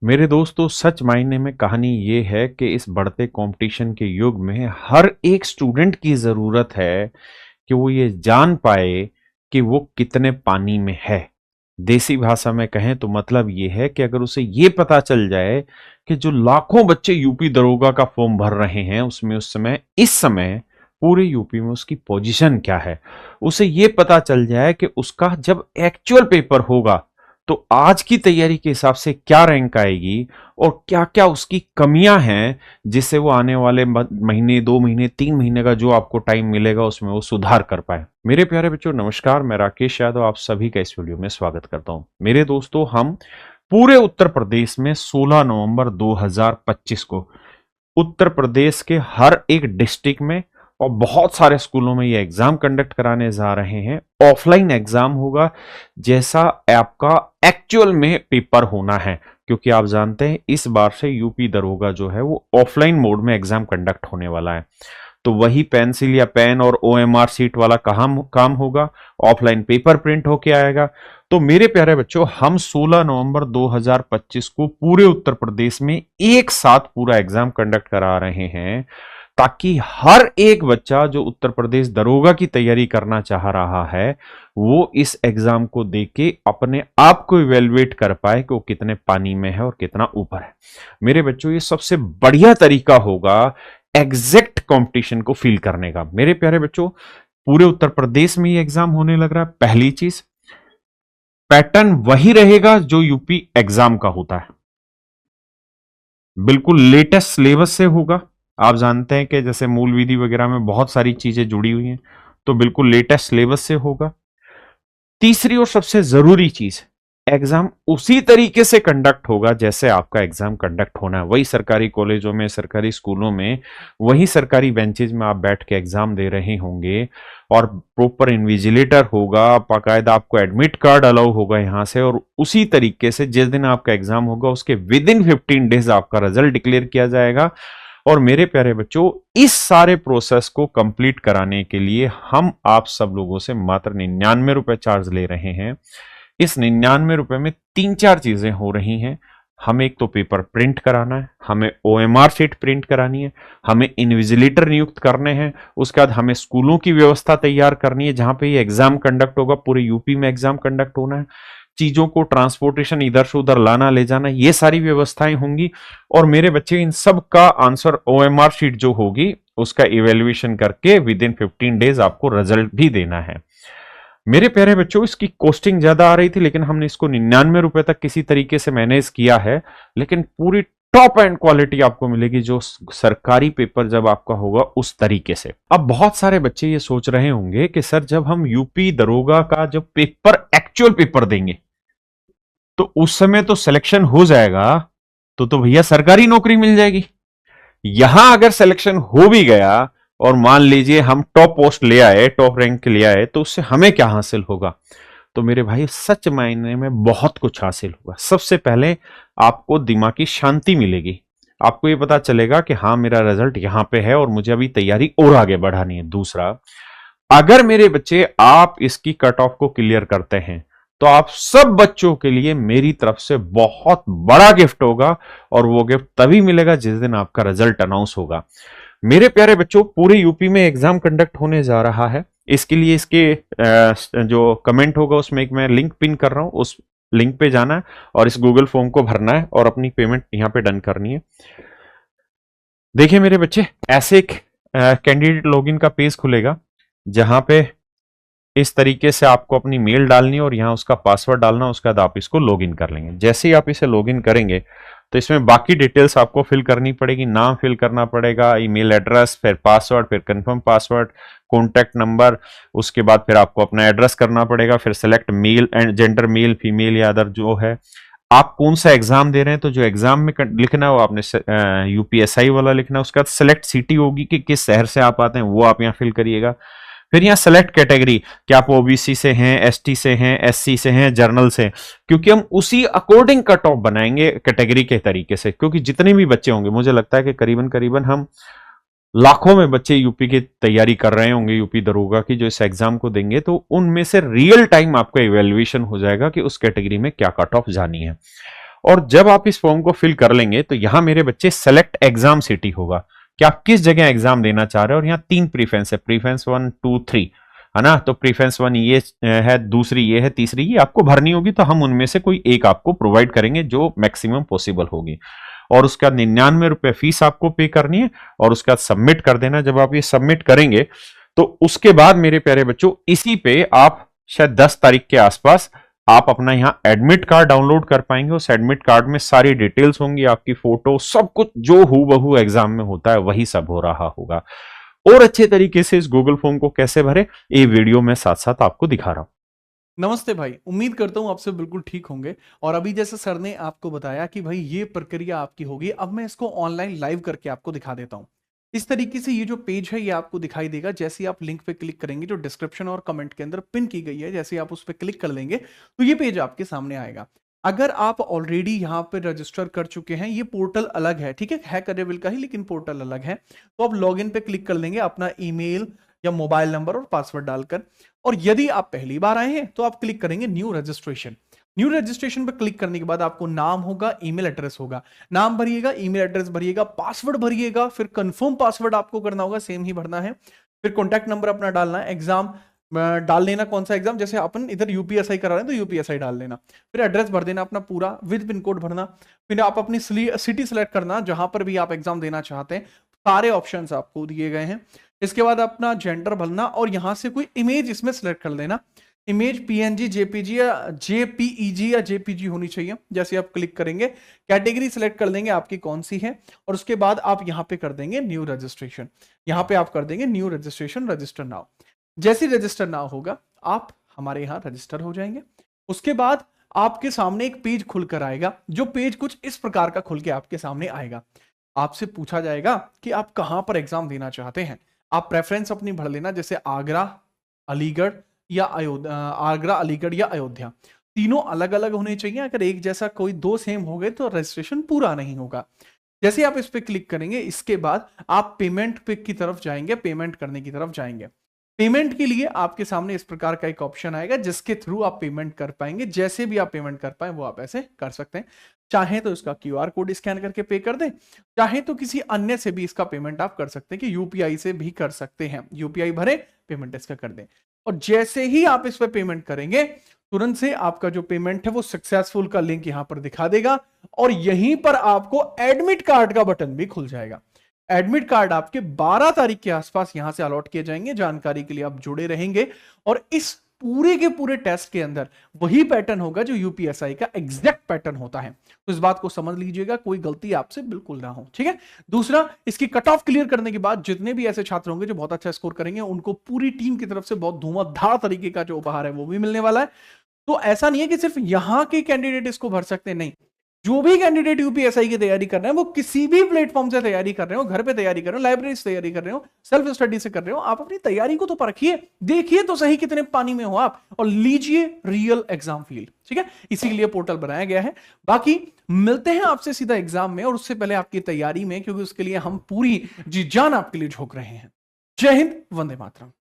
मेरे दोस्तों, सच मायने में कहानी ये है कि इस बढ़ते कंपटीशन के युग में हर एक स्टूडेंट की ज़रूरत है कि वो ये जान पाए कि वो कितने पानी में है। देसी भाषा में कहें तो मतलब ये है कि अगर उसे ये पता चल जाए कि जो लाखों बच्चे यूपी दरोगा का फॉर्म भर रहे हैं, उसमें इस समय पूरे यूपी में उसकी पोजीशन क्या है, उसे ये पता चल जाए कि उसका जब एक्चुअल पेपर होगा तो आज की तैयारी के हिसाब से क्या रैंक आएगी और क्या-क्या उसकी कमियां हैं, जिससे वो आने वाले महीने, 2 महीने, 3 महीने का जो आपको टाइम मिलेगा उसमें वो सुधार कर पाए। मेरे प्यारे बच्चों, नमस्कार। मैं राकेश यादव आप सभी का इस वीडियो में स्वागत करता हूं। मेरे दोस्तों, हम पूरे उत्तर प्रदेश में 16 नवंबर 2025 को उत्तर प्रदेश के हर एक डिस्ट्रिक्ट में और बहुत सारे स्कूलों में ये एग्जाम कंडक्ट कराने जा रहे हैं। ऑफलाइन एग्जाम होगा, जैसा आपका एक्चुअल में पेपर होना है, क्योंकि आप जानते हैं इस बार से यूपी दरोगा जो है वो ऑफलाइन मोड में एग्जाम कंडक्ट होने वाला है। तो वही पेंसिल या पेन और ओएमआर सीट वाला काम होगा, ऑफलाइन पेपर प्रिंट होके आएगा। तो मेरे प्यारे बच्चों, हम 16 नवंबर 2025 को पूरे उत्तर प्रदेश में एक साथ पूरा एग्जाम कंडक्ट करा रहे हैं, ताकि हर एक बच्चा जो उत्तर प्रदेश दरोगा की तैयारी करना चाह रहा है वो इस एग्जाम को देख के अपने आप को इवेलुएट कर पाए कि वो कितने पानी में है और कितना ऊपर है। मेरे बच्चों, ये सबसे बढ़िया तरीका होगा एग्जैक्ट कंपटीशन को फील करने का। मेरे प्यारे बच्चों, पूरे उत्तर प्रदेश में ये एग्जाम होने लग रहा है। पहली चीज, पैटर्न वही रहेगा जो यूपी एग्जाम का होता है, बिल्कुल लेटेस्ट सिलेबस से होगा। आप जानते हैं कि जैसे मूल विधि वगैरह में बहुत सारी चीजें जुड़ी हुई हैं, तो बिल्कुल लेटेस्ट सिलेबस से होगा। तीसरी और सबसे जरूरी चीज, एग्जाम उसी तरीके से कंडक्ट होगा जैसे आपका एग्जाम कंडक्ट होना है। वही सरकारी कॉलेजों में, सरकारी स्कूलों में, वही सरकारी बेंचेज में आप बैठ के एग्जाम दे रहे होंगे और प्रॉपर इन्विजिलेटर होगा, बाकायदा आपको एडमिट कार्ड अलाउ होगा यहां से, और उसी तरीके से जिस दिन आपका एग्जाम होगा उसके विद इन 15 डेज आपका रिजल्ट डिक्लेयर किया जाएगा। और मेरे प्यारे बच्चों, इस सारे प्रोसेस को कंप्लीट कराने के लिए हम आप सब लोगों से मात्र 99 रुपए चार्ज ले रहे हैं। इस 99 रुपए में 3-4 चीजें हो रही हैं। हमें एक तो पेपर प्रिंट कराना है, हमें ओएमआर शीट प्रिंट करानी है, हमें इन्विजिलेटर नियुक्त करने हैं, उसके बाद हमें स्कूलों की व्यवस्था तैयार करनी है जहां पे ये एग्जाम कंडक्ट होगा। पूरे यूपी में एग्जाम कंडक्ट होना है। चीजों को ट्रांसपोर्टेशन इधर से उधर लाना ले जाना, ये सारी व्यवस्थाएं होंगी। और मेरे बच्चे, इन सब का आंसर ओएमआर शीट जो होगी उसका इवेल्युएशन करके विद इन 15 डेज आपको रिजल्ट भी देना है। मेरे प्यारे बच्चों, इसकी कॉस्टिंग ज्यादा आ रही थी, लेकिन हमने इसको 99 रुपए तक किसी तरीके से मैनेज किया है। लेकिन पूरी टॉप एंड क्वालिटी आपको मिलेगी जो सरकारी पेपर जब आपका होगा उस तरीके से। अब बहुत सारे बच्चे ये सोच रहे होंगे कि सर, जब हम यूपी दरोगा का जब पेपर एक्चुअल पेपर देंगे तो उस समय तो सिलेक्शन हो जाएगा, तो भैया सरकारी नौकरी मिल जाएगी। यहां अगर सिलेक्शन हो भी गया और मान लीजिए हम टॉप पोस्ट ले आए, टॉप रैंक ले आए, तो उससे हमें क्या हासिल होगा? तो मेरे भाई, सच मायने में बहुत कुछ हासिल होगा। सबसे पहले आपको दिमागी शांति मिलेगी। आपको ये पता चलेगा कि हाँ, मेरा रिजल्ट यहां पे है और मुझे अभी तैयारी और आगे बढ़ानी है। दूसरा, अगर मेरे बच्चे आप इसकी कट ऑफ को क्लियर करते हैं तो आप सब बच्चों के लिए मेरी तरफ से बहुत बड़ा गिफ्ट होगा, और वो गिफ्ट तभी मिलेगा जिस दिन आपका रिजल्ट अनाउंस होगा। मेरे प्यारे बच्चों, पूरे यूपी में एग्जाम कंडक्ट होने जा रहा है। इसके लिए इसके जो कमेंट होगा उसमें एक मैं लिंक पिन कर रहा हूं, उस लिंक पे जाना है और इस गूगल फॉर्म को भरना है और अपनी पेमेंट यहां पे डन करनी है। देखिए मेरे बच्चे, ऐसे एक कैंडिडेट लॉगिन का पेज खुलेगा जहां पे इस तरीके से आपको अपनी मेल डालनी है और यहाँ उसका पासवर्ड डालना। उसके बाद आप इसको लॉगिन कर लेंगे। जैसे ही आप इसे लॉगिन करेंगे तो इसमें बाकी डिटेल्स आपको फिल करनी पड़ेगी। नाम फिल करना पड़ेगा, ईमेल एड्रेस, फिर पासवर्ड, फिर कंफर्म पासवर्ड, कॉन्टैक्ट नंबर। उसके बाद फिर आपको अपना एड्रेस करना पड़ेगा। फिर select male and gender, male female या अदर जो है। आप कौन सा एग्जाम दे रहे हैं, तो जो एग्जाम में लिखना है वो आपने यूपीएसआई वाला लिखना है। उसके बाद सेलेक्ट सिटी होगी कि किस शहर से आप आते हैं, वो आप यहाँ फिल करिएगा। फिर यहाँ सेलेक्ट कैटेगरी, कि आप ओबीसी से हैं, एसटी से हैं, एससी से हैं, जर्नल से, क्योंकि हम उसी अकॉर्डिंग कट ऑफ बनाएंगे कैटेगरी के तरीके से। क्योंकि जितने भी बच्चे होंगे, मुझे लगता है कि करीबन करीबन हम लाखों में बच्चे यूपी की तैयारी कर रहे होंगे, यूपी दरोगा की, जो इस एग्जाम को देंगे, तो उनमें से रियल टाइम आपका इवेल्युएशन हो जाएगा कि उस कैटेगरी में क्या कट ऑफ जानी है। और जब आप इस फॉर्म को फिल कर लेंगे तो यहां मेरे बच्चे सेलेक्ट एग्जाम सिटी होगा कि आप किस जगह एग्जाम देना चाह रहे हो, और यहाँ 3 प्रीफरेंस है, प्रीफरेंस 1 2 3, है ना। तो प्रीफरेंस 1 ये है, दूसरी ये है, तीसरी ये आपको भरनी होगी, तो हम उनमें से कोई एक आपको प्रोवाइड करेंगे जो मैक्सिमम पॉसिबल होगी। और उसका 99 रुपए फीस आपको पे करनी है और उसका सबमिट कर देना। जब आप ये सबमिट करेंगे तो उसके बाद मेरे प्यारे बच्चों इसी पे आप शायद 10 तारीख के आसपास आप अपना यहां एडमिट कार्ड डाउनलोड कर पाएंगे। उस एडमिट कार्ड में सारी डिटेल्स होंगी, आपकी फोटो, सब कुछ जो हूबहू एग्जाम में होता है वही सब हो रहा होगा। और अच्छे तरीके से इस गूगल फॉर्म को कैसे भरे, ये वीडियो में साथ साथ आपको दिखा रहा हूं। नमस्ते भाई, उम्मीद करता हूँ आपसे बिल्कुल ठीक होंगे। और अभी जैसे सर ने आपको बताया कि भाई ये प्रक्रिया आपकी होगी, अब मैं इसको ऑनलाइन लाइव करके आपको दिखा देता हूँ। इस तरीके से ये जो पेज है ये आपको दिखाई देगा। जैसे आप लिंक पे क्लिक करेंगे जो डिस्क्रिप्शन और कमेंट के अंदर पिन की गई है, जैसे आप उस पर क्लिक कर लेंगे तो ये पेज आपके सामने आएगा। अगर आप ऑलरेडी यहाँ पे रजिस्टर कर चुके हैं, ये पोर्टल अलग है, ठीक है करेबल का ही, लेकिन पोर्टल अलग है। तो आप लॉग इन पे क्लिक कर लेंगे अपना ईमेल या मोबाइल नंबर और पासवर्ड डालकर। और यदि आप पहली बार आए हैं तो आप क्लिक करेंगे न्यू रजिस्ट्रेशन। न्यू रजिस्ट्रेशन पर क्लिक करने के बाद आपको नाम होगा, ईमेल एड्रेस होगा, नाम भरिएगा, ईमेल एड्रेस भरिएगा, पासवर्ड भरिएगा, फिर कंफर्म पासवर्ड आपको करना होगा, सेम ही भरना है। फिर कॉन्टैक्ट नंबर अपना डालना है, एग्जाम डाल लेना, कौन सा एग्जाम, जैसे अपन इधर यूपीएसआई करा रहे हैं तो यूपीएसआई डाल लेना। फिर एड्रेस भर देना अपना पूरा विद पिन कोड भरना। फिर आप अपनी सिटी सेलेक्ट करना जहां पर भी आप एग्जाम देना चाहते हैं, सारे ऑप्शंस आपको दिए गए हैं। इसके बाद अपना जेंडर भरना और यहां से कोई इमेज इसमें सेलेक्ट कर लेना। इमेज पीएनजी, जेपीजी या जेपीईजी या जेपीजी होनी चाहिए। जैसे आप क्लिक करेंगे, कैटेगरी सेलेक्ट कर लेंगे आपकी कौन सी है, और उसके बाद आप यहां पे कर देंगे न्यू रजिस्ट्रेशन। यहां पे आप कर देंगे न्यू रजिस्ट्रेशन, रजिस्टर नाउ। जैसे रजिस्टर नाउ होगा आप हमारे यहां रजिस्टर हो जाएंगे। उसके बाद आपके सामने एक पेज खुलकर आएगा, जो पेज कुछ इस प्रकार का खुल के आपके सामने आएगा। आपसे पूछा जाएगा कि आप कहां पर एग्जाम देना चाहते हैं। आप प्रेफरेंस अपनी भर लेना, जैसे आगरा, अलीगढ़ या अयोध्या, आगरा, अलीगढ़ या अयोध्या। तीनों अलग अलग होने चाहिए। अगर एक जैसा कोई दो सेम हो गए तो रजिस्ट्रेशन पूरा नहीं होगा। जैसे आप इस पे क्लिक करेंगे, इसके बाद आप पेमेंट पे की तरफ जाएंगे, पेमेंट करने की तरफ जाएंगे। पेमेंट के लिए आपके सामने इस प्रकार का एक ऑप्शन आएगा जिसके थ्रू आप पेमेंट कर पाएंगे। जैसे भी आप पेमेंट कर पाए वो आप ऐसे कर सकते हैं। चाहे तो इसका क्यूआर कोड स्कैन करके पे कर दें, चाहे तो किसी अन्य से भी इसका पेमेंट आप कर सकते हैं कि यूपीआई से भी कर सकते हैं। यूपीआई भरे, पेमेंट इसका कर दें, और जैसे ही आप इस पर पेमेंट करेंगे तुरंत से आपका जो पेमेंट है वो सक्सेसफुल का लिंक यहां पर दिखा देगा, और यहीं पर आपको एडमिट कार्ड का बटन भी खुल जाएगा। एडमिट कार्ड आपके 12 तारीख के आसपास यहां से अलॉट किए जाएंगे। जानकारी के लिए आप जुड़े रहेंगे, और इस पूरे के पूरे टेस्ट के अंदर वही पैटर्न होगा जो यूपीएसआई का एग्जैक्ट पैटर्न होता है। तो इस बात को समझ लीजिएगा, कोई गलती आपसे बिल्कुल ना हो, ठीक है। दूसरा, इसकी कट ऑफ क्लियर करने के बाद जितने भी ऐसे छात्र होंगे जो बहुत अच्छा स्कोर करेंगे, उनको पूरी टीम की तरफ से बहुत धुआंधार तरीके का जो उपहार है वो भी मिलने वाला है। तो ऐसा नहीं है कि सिर्फ यहां के कैंडिडेट इसको भर सकते हैं, नहीं। जो भी कैंडिडेट यूपीएसआई की तैयारी कर रहे हैं, वो किसी भी प्लेटफॉर्म से तैयारी कर रहे हो, घर पे तैयारी कर रहे हो, लाइब्रेरी से तैयारी कर रहे हो, सेल्फ स्टडी से कर रहे हो, आप अपनी तैयारी को तो परखिए, देखिए तो सही कितने पानी में हो आप, और लीजिए रियल एग्जाम फील, ठीक है। इसी के लिए पोर्टल बनाया गया है। बाकी मिलते हैं आपसे सीधा एग्जाम में, और उससे पहले आपकी तैयारी में, क्योंकि उसके लिए हम पूरी जी जान आपके लिए झोंक रहे हैं। जय हिंद, वंदे मातरम।